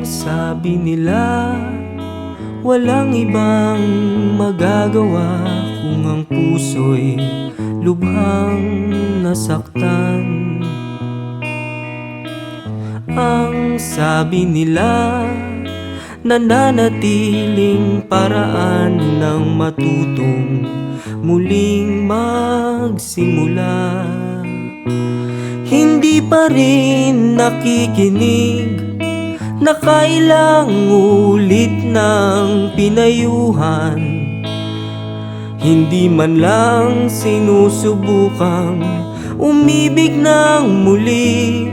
sabi nila, walang ibang magagawa kung ang puso'y lubhang nasaktan. Ang sabi nila, nananatiling paraan ng matutong muling magsimula. Hindi pa rin nakikinig, nakailang ulit ng pinayuhan. Hindi man lang sinusubukang umibig ng muli.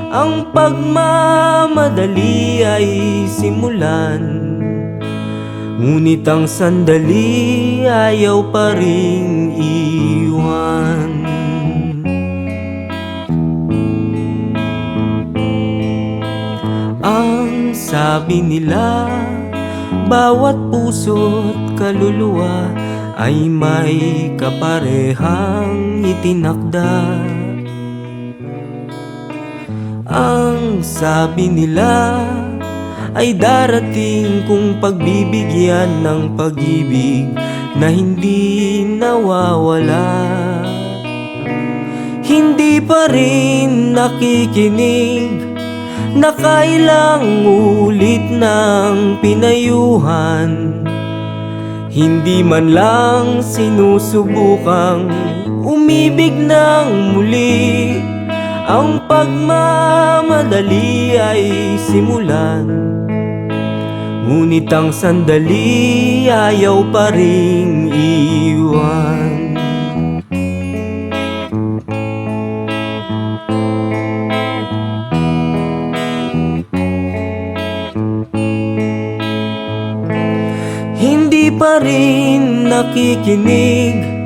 Ang pagmamadali ay simulan, ngunit ang sandali ayaw pa ring iwan. Ang sabi nila, bawat puso't kaluluwa ay may kaparehang itinakda. Ang sabi nila ay darating kung pagbibigyan ng pag-ibig na hindi nawawala. Hindi pa rin nakikinig, nakailang ulit ng pinayuhan. Hindi man lang sinusubukang umibig ng muli. Ang pagmamadali ay simulan, ngunit ang sandali ayaw pa ring iwan. Hindi pa rin nakikinig,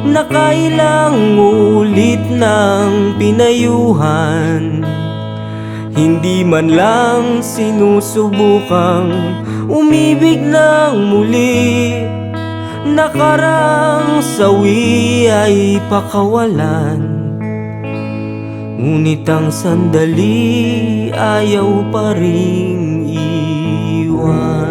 nakailang ulit ng pinayuhan. Hindi man lang sinusubukang umibig ng muli. Nakarang sawi ay pakawalan, ngunit ang sandali ayaw pa ring iwan.